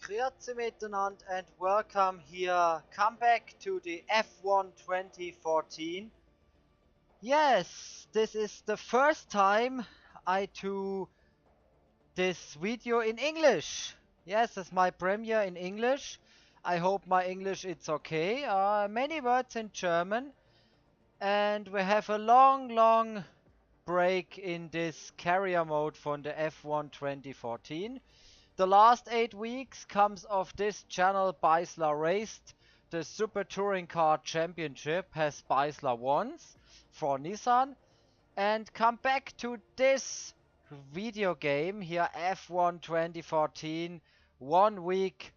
Grüezi Mitenand and welcome here. Come back to the F1 2014. Yes, this is the first time I do this video in English. Yes, it's my premiere in English. I hope my English is okay. Many words in German. And we have a long break in this carrier mode from the F1 2014. The last 8 weeks comes of this channel Beisler raced. The Super Touring Car Championship has Beisler won for Nissan. And come back to this video game here, F1 2014, 1 week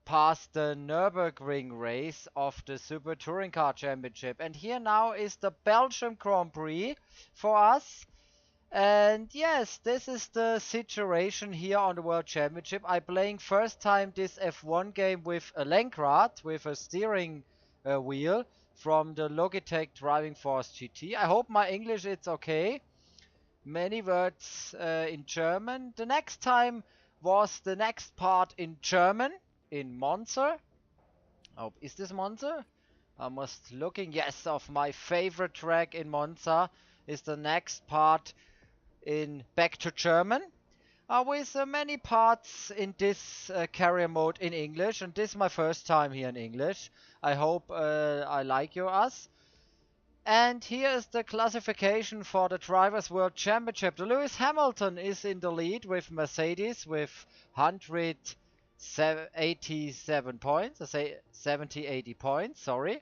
past the Nürburgring race of the Super Touring Car Championship. And here now is the Belgium Grand Prix for us. And yes, this is the situation here on the World Championship. I'm playing first time this F1 game with a Lenkrad, with a steering wheel from the Logitech Driving Force GT. I hope my English is okay. Many words in German. The next time was the next part in German, in Monza. Oh, is this Monza? I must looking. Yes, of my favorite track in Monza is the next part in back to German, with many parts in this carrier mode in English, and this is my first time here in English. I hope I like you us. And here is the classification for the Drivers' World Championship. The Lewis Hamilton is in the lead with Mercedes with 187 points. I say 80 points, sorry.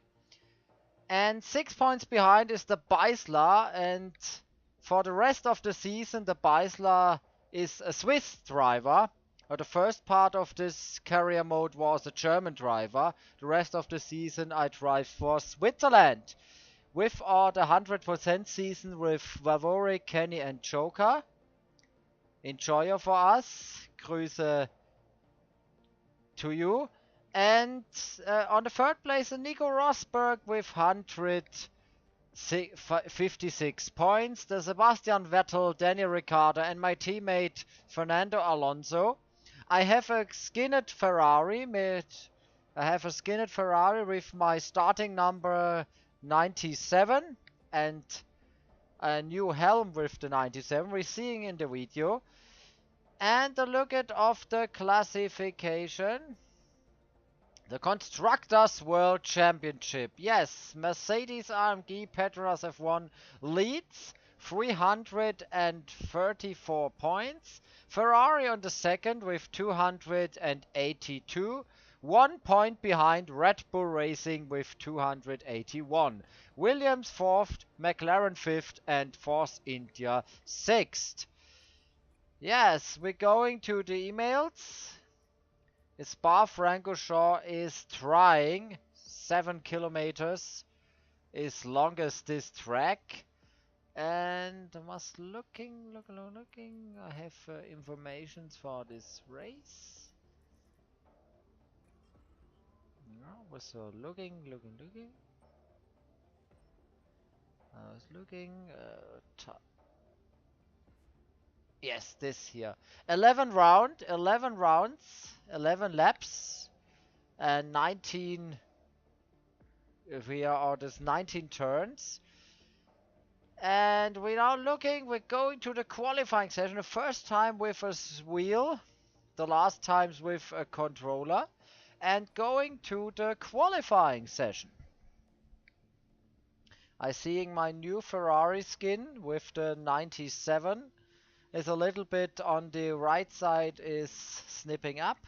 And 6 points behind is the Beisler, and for the rest of the season, the Beisler is a Swiss driver. The first part of this carrier mode was a German driver. The rest of the season I drive for Switzerland. With the 100% season with Vavori, Kenny and Joker. Enjoy for us. Grüße to you. And on the third place, Nico Rosberg with 156 points. The Sebastian Vettel, Danny Ricciardo and my teammate Fernando Alonso. I have a skinned Ferrari with my starting number 97 and a new helm with the 97 we're seeing in the video. And a look at of the classification. The Constructors World Championship. Yes, Mercedes AMG Petronas F1 leads 334 points. Ferrari on the second with 282. 1 point behind Red Bull Racing with 281. Williams fourth, McLaren fifth, and Force India sixth. Yes, we're going to the emails. Spa-Francorchamps is trying 7 kilometers is longest this track, and I must looking. I have information for this race. No, was looking. I was looking. Yes, this here. 11 rounds, 11 laps, and 19. If we are this 19 turns. And we're now looking. We're going to the qualifying session. The first time with a wheel, the last times with a controller, and going to the qualifying session. I seeing my new Ferrari skin with the 97. is a little bit on the right side, is snipping up.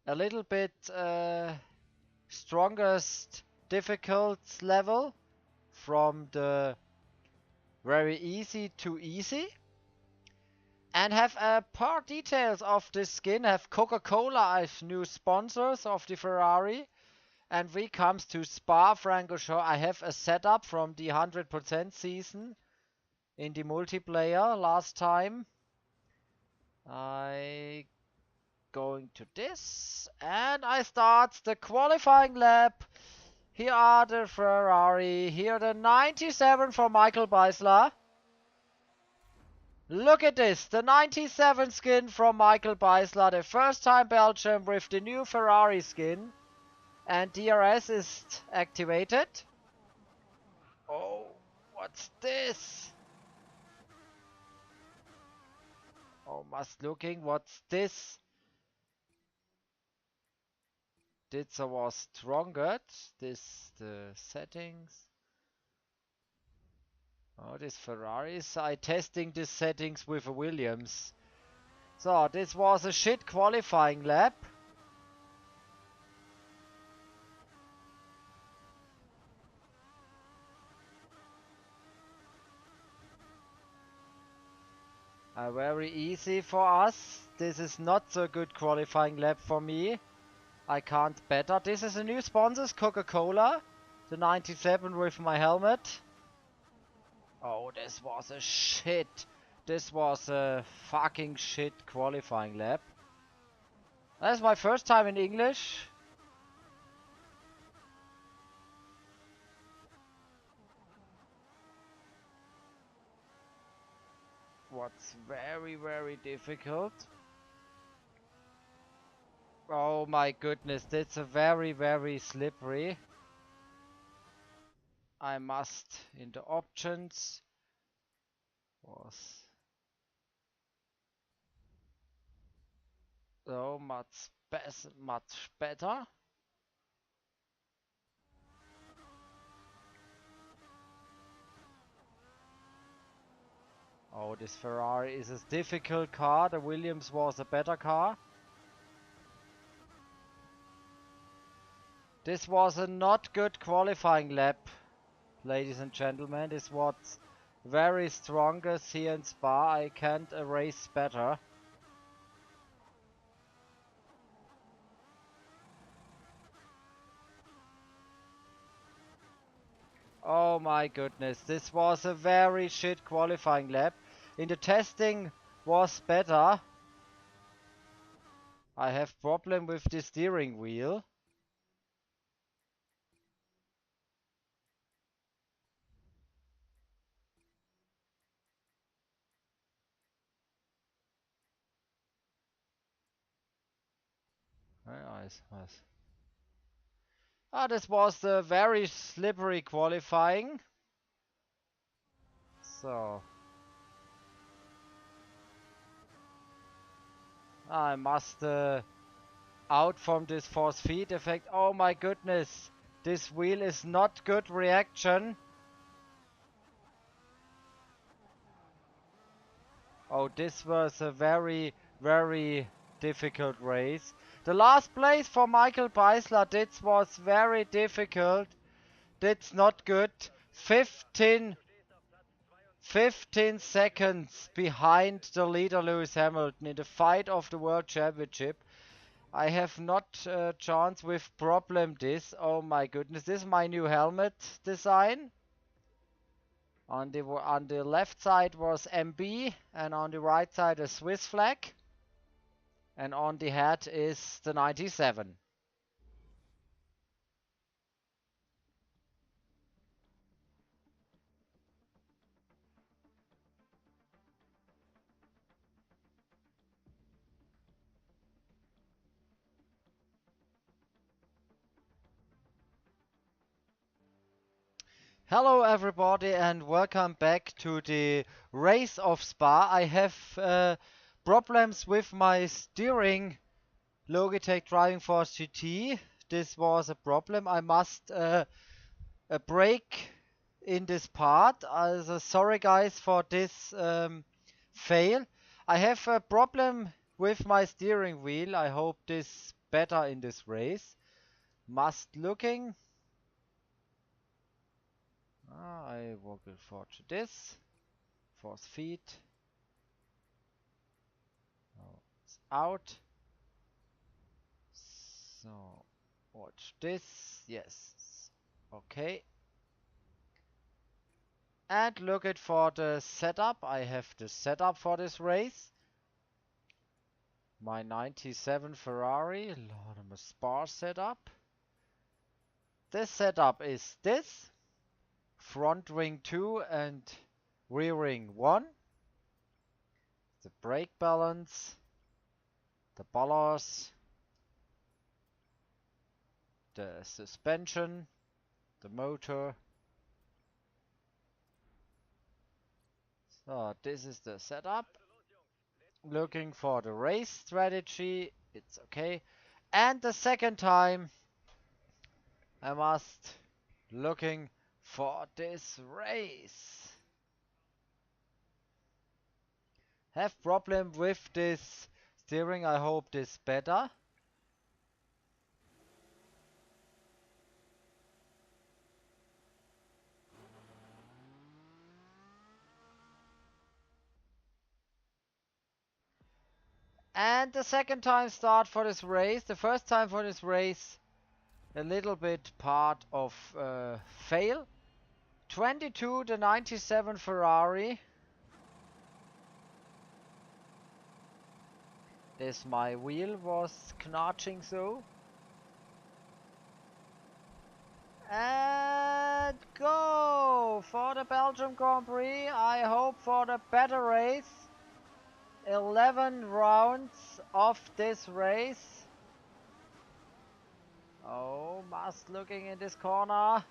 A little bit strongest difficult level from the very easy to easy. And have part details of this skin. Have Coca-Cola as new sponsors of the Ferrari. And we comes to Spa-Francorchamps. I have a setup from the 100% season in the multiplayer last time. I going to this and I start the qualifying lap. Here are the Ferrari. Here the 97 for Michael Beisler. Look at this, the 97 skin from Michael Beisler, the first time Belgium with the new Ferrari skin. And DRS is activated. Oh, what's this? Oh, must looking, what's this? This was stronger. This, the settings. Oh, this Ferraris. I testing the settings with a Williams. So, this was a shit qualifying lap. Very easy for us. This is not so good qualifying lap for me. I can't better. This is a new sponsor, Coca-Cola. The 97 with my helmet. Oh, this was a shit. This was a fucking shit qualifying lap. That's my first time in English. What's very, very difficult. Oh my goodness, that's a very, very slippery. I must in the options was so much better. Oh, this Ferrari is a difficult car. The Williams was a better car. This was a not good qualifying lap, ladies and gentlemen. This was very strongest here in Spa. I can't race better. Oh my goodness, this was a very shit qualifying lap. In the testing was better. I have problem with the steering wheel. This was a very slippery qualifying. So I must out from this force feed effect. Oh my goodness, this wheel is not good reaction. Oh, this was a very, very difficult race. The last place for Michael Beisler, this was very difficult. That's not good. 15 seconds behind the leader Lewis Hamilton in the fight of the World Championship. I have not a chance with problem this. Oh my goodness, this is my new helmet design. On the left side was MB and on the right side a Swiss flag. And on the head is the 97. Hello everybody and welcome back to the race of Spa. I have problems with my steering Logitech Driving Force GT. This was a problem. I must brake in this part. Also sorry guys for this fail. I have a problem with my steering wheel. I hope this better in this race. Must looking. I will go for this. Force feet. Oh, it's out. So watch this. Yes. Okay. And look it for the setup. I have the setup for this race. My 97 Ferrari, Lord, I'm a Spa setup. This setup is this. Front wing 2 and rear wing 1. The brake balance. The ballast. The suspension. The motor. So this is the setup. Looking for the race strategy. It's okay. And the second time I must looking for this race. Have problem with this steering. I hope this better. And the second time start for this race. The first time for this race, a little bit part of fail. 22, the 97 Ferrari. This my wheel was knotching so. And go for the Belgium Grand Prix. I hope for the better race. 11 rounds of this race. Oh, Must looking in this corner.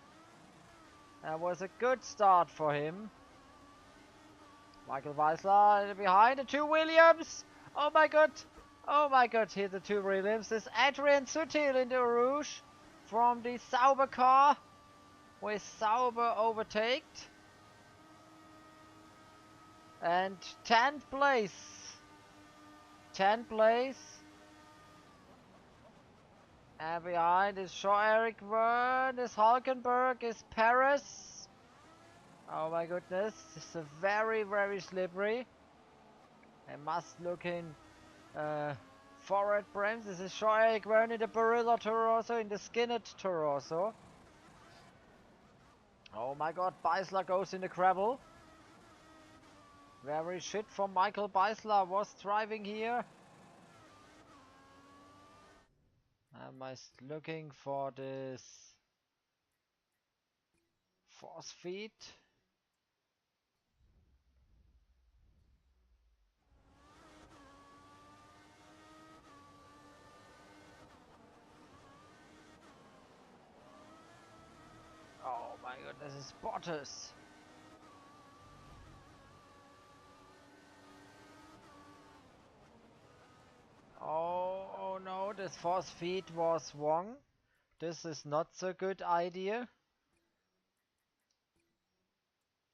That was a good start for him. Michael Weissler behind the two Williams. Oh my god. Oh my god, here the two Williams. This Adrian Sutil in the Rouge from the Sauber car. With Sauber overtaked. And 10th place. 10th place. And behind is Shaw-Eric Verne, is Hulkenberg, is Paris. Oh my goodness, this is a very, very slippery. And Must look in forward Brems. This is Shaw-Eric Verne in the Barilla Torosso, in the Skinnet Torosso. Oh my god, Beisler goes in the gravel. Very shit from Michael Beisler was driving here. Am I looking for this force feed? Oh my goodness, it's Bottas. Oh no, this force feed was wrong. This is not so good idea.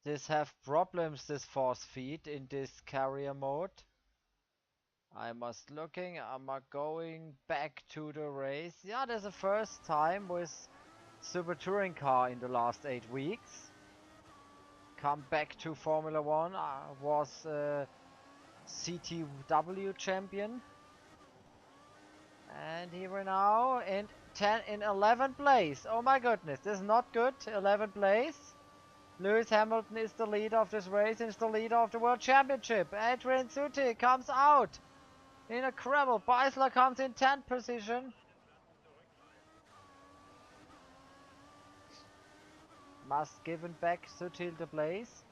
This have problems, this force feed in this carrier mode. I must looking, am I going back to the race? Yeah, there's a first time with Super Touring car in the last 8 weeks. Come back to Formula 1, was CTW champion. And here we now in 11th place. Oh my goodness, this is not good. 11th place. Lewis Hamilton is the leader of this race, is the leader of the World Championship. Adrian Sutil comes out in a gravel. Beisler comes in 10th position. Must given back Sutil the place.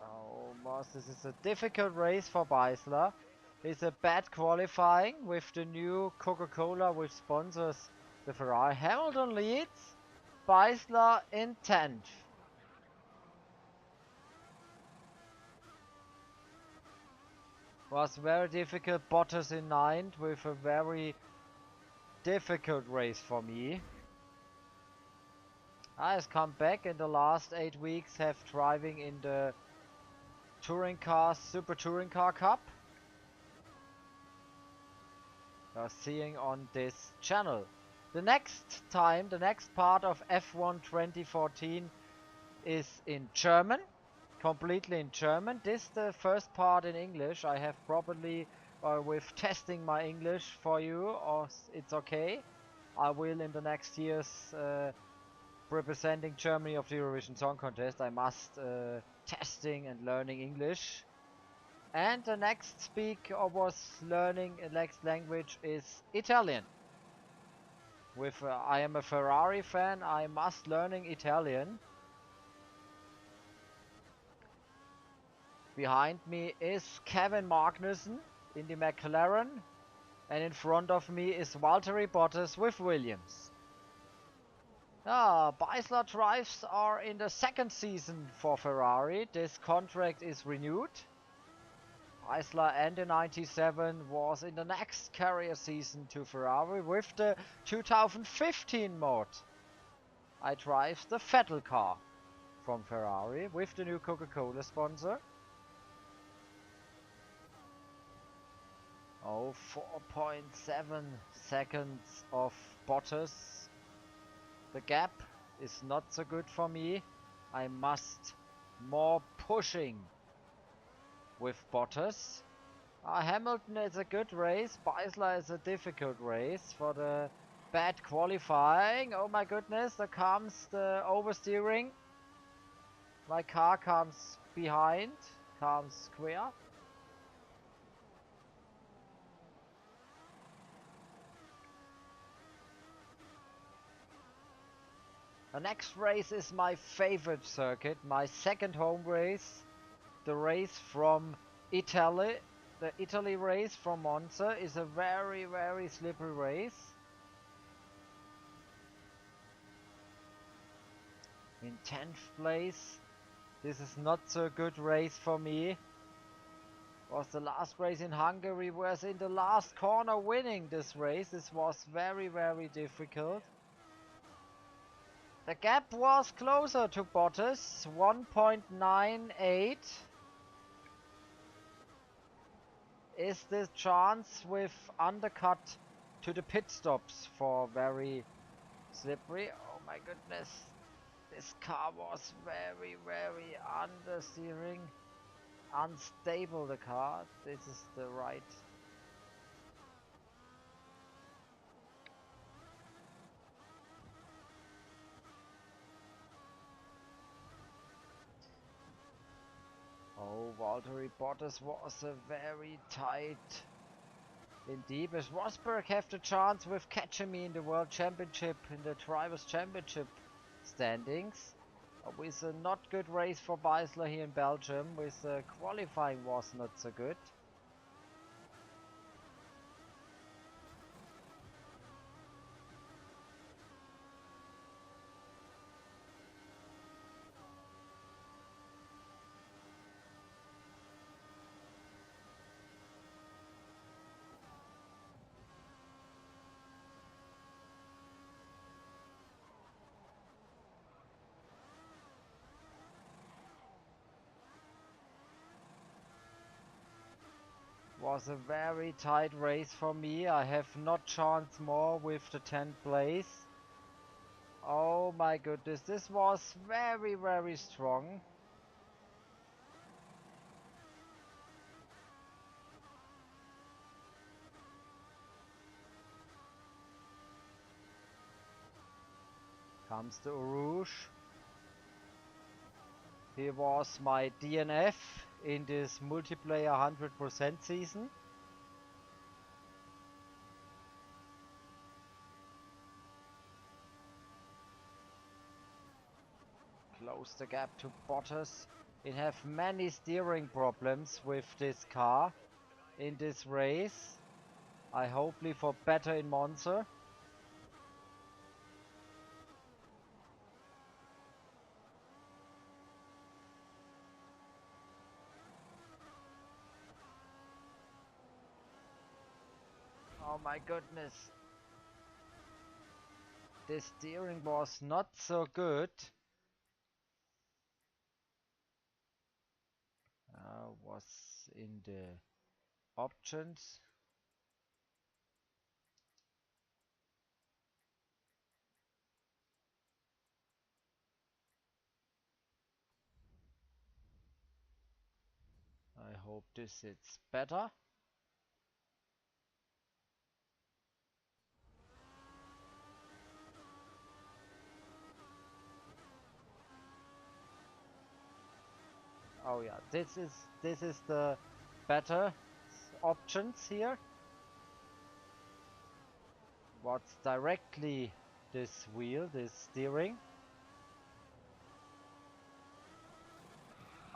Oh, Moss, this is a difficult race for Beisler. It's a bad qualifying with the new Coca-Cola which sponsors the Ferrari. Hamilton leads, Beisler in 10th. Was very difficult. Bottas in 9th with a very difficult race for me. I've come back in the last 8 weeks, have driving in the touring car, Super Touring Car Cup. You're seeing on this channel. The next time, the next part of F1 2014 is in German, completely in German. This the first part in English. I have probably with testing my English for you, or it's okay. I will in the next years representing Germany of the Eurovision Song Contest. I must testing and learning English. And the next speak or was learning next language is Italian. With I am a Ferrari fan, I must learning Italian. Behind me is Kevin Magnussen in the McLaren, and in front of me is Valtteri Bottas with Williams. Beisler drives are in the second season for Ferrari. This contract is renewed. Beisler and the 97 was in the next Karriere season to Ferrari with the 2015 mode. I drive the Vettel car from Ferrari with the new Coca-Cola sponsor. 4.7 seconds of Bottas. The gap is not so good for me. I must more pushing with Bottas. Hamilton is a good race. Beisler is a difficult race for the bad qualifying. Oh my goodness, there comes the oversteering. My car comes behind, comes square. The next race is my favorite circuit, my second home race. The race from Italy, the Italy race from Monza is a very, very slippery race. In 10th place, this is not so good race for me. Was the last race in Hungary, was in the last corner winning this race. This was very, very difficult. The gap was closer to Bottas, 1.98. Is this chance with undercut to the pit stops for very slippery? Oh my goodness. This car was very, very understeering. Unstable, the car. This is the right. Oh, Valtteri Bottas was a very tight in deep. As Rosberg have the chance with catching me in the World Championship, in the Drivers' Championship standings. With a not good race for Beisler here in Belgium, with qualifying was not so good. Was a very tight race for me. I have not chance more with the 10th place. Oh my goodness, this was very, very strong. Comes the Rouge. Here was my DNF in this multiplayer 100% season. Close the gap to Bottas. It have many steering problems with this car in this race. I hopefully for better in Monza. Oh my goodness. this steering was not so good. Was in the options. I hope this is better. Oh yeah, this is the better options here. What's directly this wheel, this steering.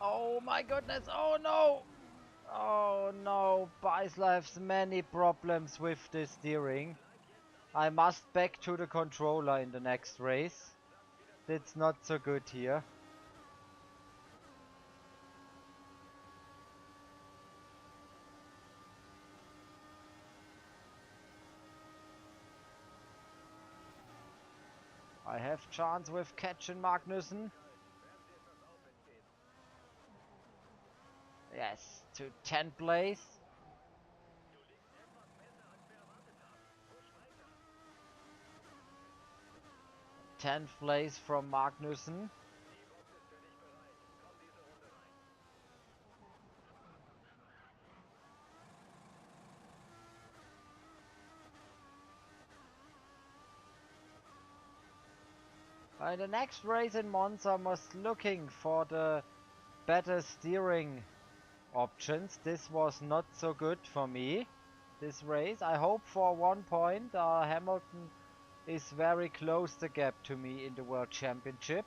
Oh my goodness, oh no! Oh no, Beisler has many problems with the steering. I must back to the controller in the next race. That's not so good here. I have chance with catching Magnussen. Yes, to 10th place. 10th place from Magnussen. In the next race in Monza, I was looking for the better steering options. This was not so good for me, this race. I hope for 1 point. Hamilton is very close the gap to me in the World Championship.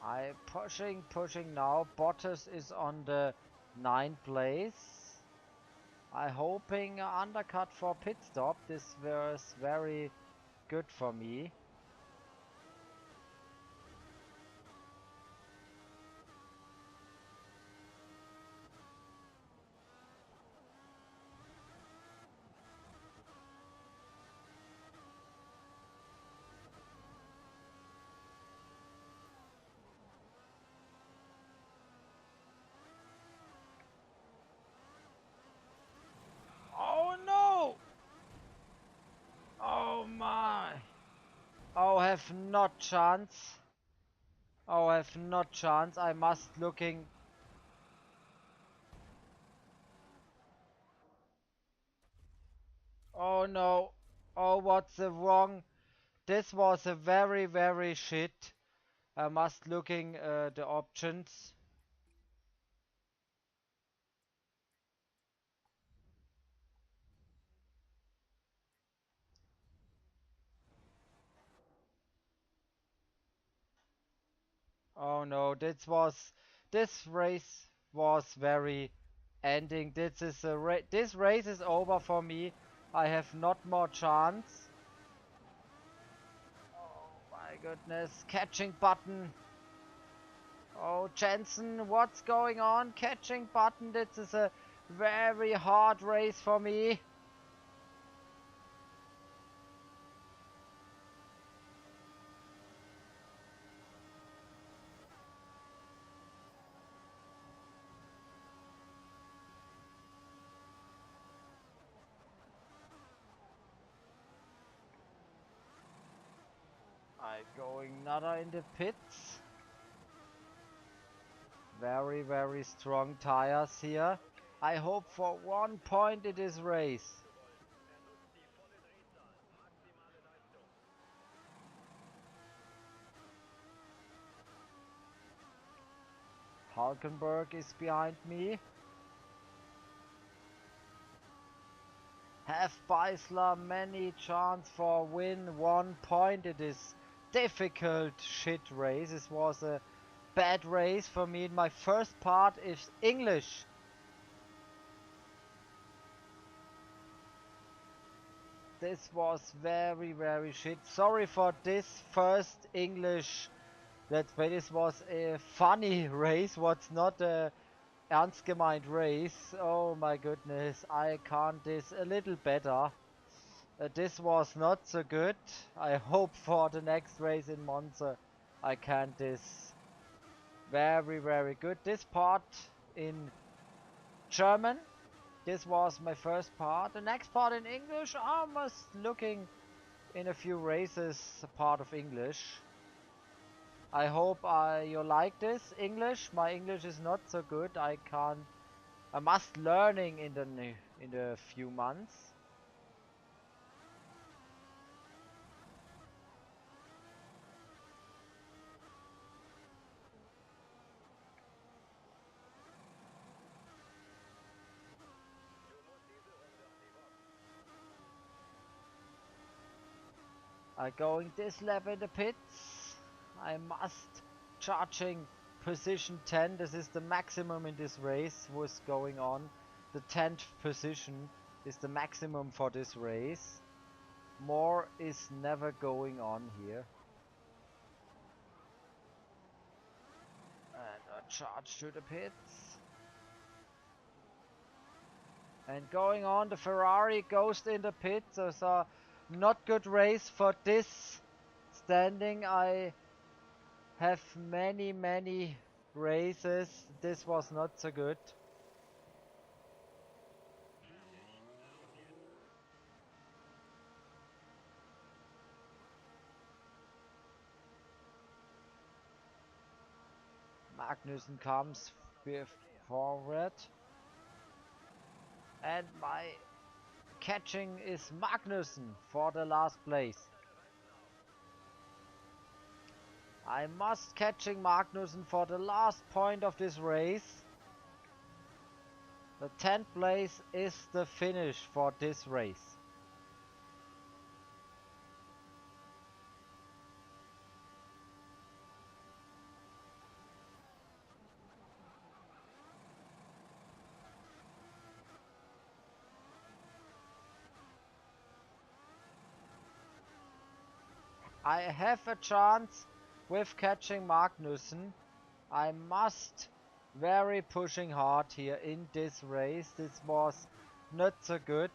I'm pushing now. Bottas is on the 9th place. I'm hoping undercut for pit stop. This was very good for me. Oh no! Oh my! Oh, have not chance. Oh, have not chance. I must looking. Oh no. Oh, what's the wrong? This was a very shit. I must looking the options. Oh no, this race was very ending. This race is over for me. I have not more chance. Oh my goodness, catching button. Oh Jensen, what's going on? Catching button. This is a very hard race for me. I'm going another in the pits. Very strong tires here. I hope for 1 point in this race. Hulkenberg is behind me. Have Beisler many chance for win 1 point in this difficult shit race. This was a bad race for me. My first part is English. This was very, very shit. Sorry for this first English let's play. This was a funny race. What's not a ernst gemeint race. Oh my goodness. I can't this a little better. This was not so good. I hope for the next race in Monza I can this very, very good. This part in German. This was my first part. The next part in English, I must looking in a few races a part of English. I hope you like this English. My English is not so good. I must learning in the few months. I going this lap in the pits. I must charging position 10. This is the maximum in this race was going on. The 10th position is the maximum for this race. More is never going on here. And a charge to the pits. And going on, the Ferrari goes in the pits. So not good race for this standing. I have many races. This was not so good. Magnussen comes forward. And my catching is Magnussen for the last place. I must catching Magnussen for the last point of this race. The 10th place is the finish for this race. I have a chance with catching Magnussen. I must very pushing hard here in this race. This was not so good.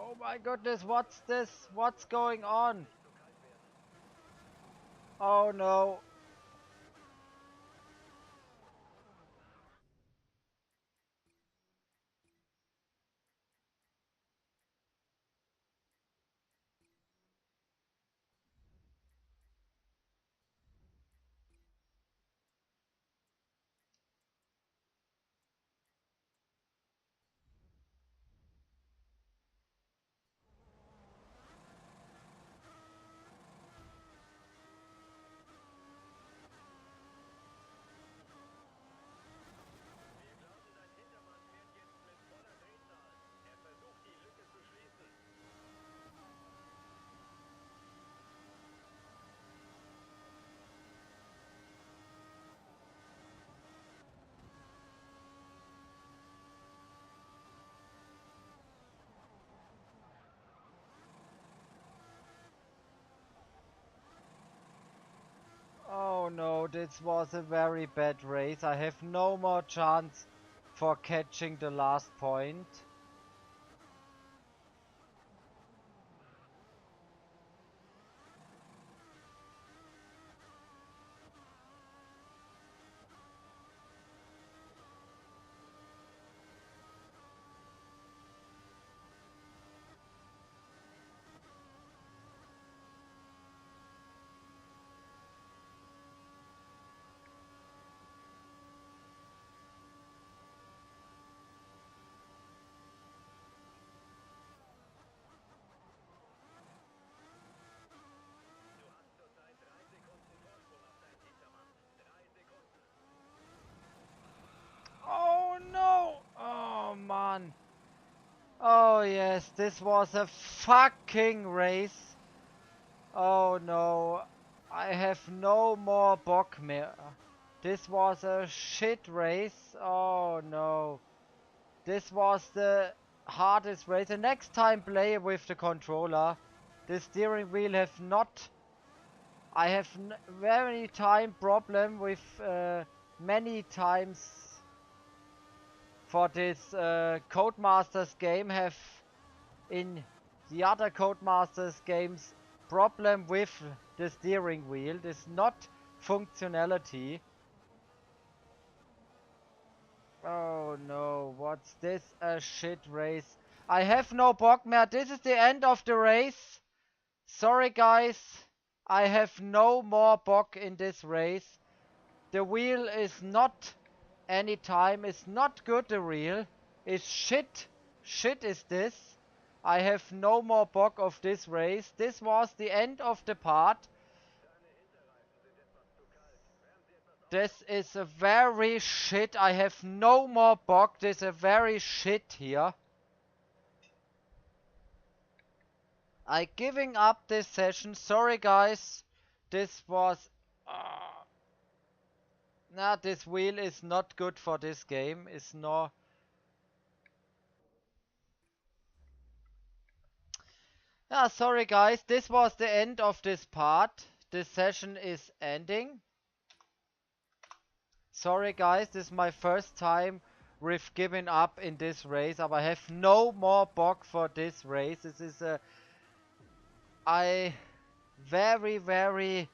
Oh my goodness, what's this? What's going on? Oh no. Oh no, this was a very bad race. I have no more chance for catching the last point. Yes, this was a fucking race. Oh no, I have no more Bock mehr. This was a shit race. Oh no. This was the hardest race. The next time play with the controller. The steering wheel have not... I have very time problem with many times for this Codemasters game have in the other Codemasters games problem with the steering wheel. This not functionality. Oh no, what's this? A shit race. I have no Bock mehr. This is the end of the race. Sorry guys. I have no more Bock in this race. The wheel is not anytime. It's not good, the wheel. It's shit. Shit is this. I have no more Bock of this race. This was the end of the part. This is a very shit. I have no more Bock. This is a very shit here. I giving up this session. Sorry guys. This was... nah, this wheel is not good for this game. It's no... Yeah, sorry guys. This was the end of this part. This session is ending. Sorry guys, this is my first time with giving up in this race. But I have no more Bock for this race. This is a... I very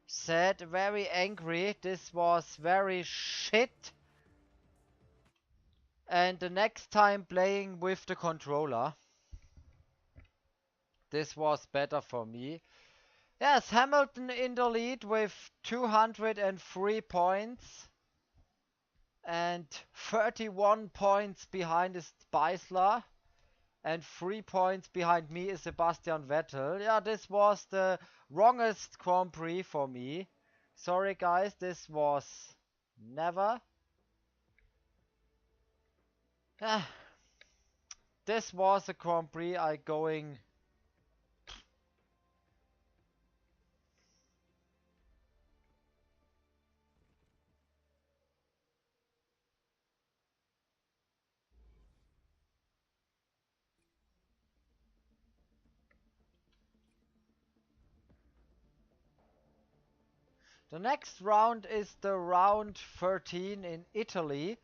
sad, very angry. This was very shit. And the next time playing with the controller, this was better for me. Yes, Hamilton in the lead with 203 points. And 31 points behind is Beisler. And 3 points behind me is Sebastian Vettel. Yeah, this was the wrongest Grand Prix for me. Sorry guys, this was never. This was a Grand Prix I going... The next round is the round 13 in Italy.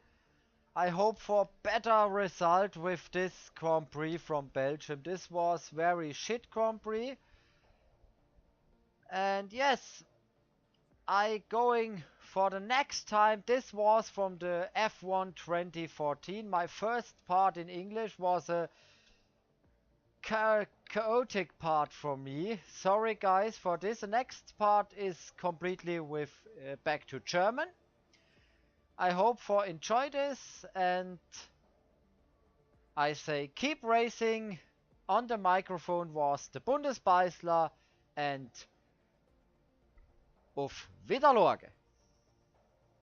I hope for better result with this Grand Prix from Belgium. This was very shit Grand Prix. And yes, I going for the next time. This was from the F1 2014. My first part in English was a chaotic part for me. Sorry guys for this. The next part is completely with back to German. I hope for enjoy this, and I say keep racing. On the microphone was the Bundesbeisler, and auf Wiedersehen.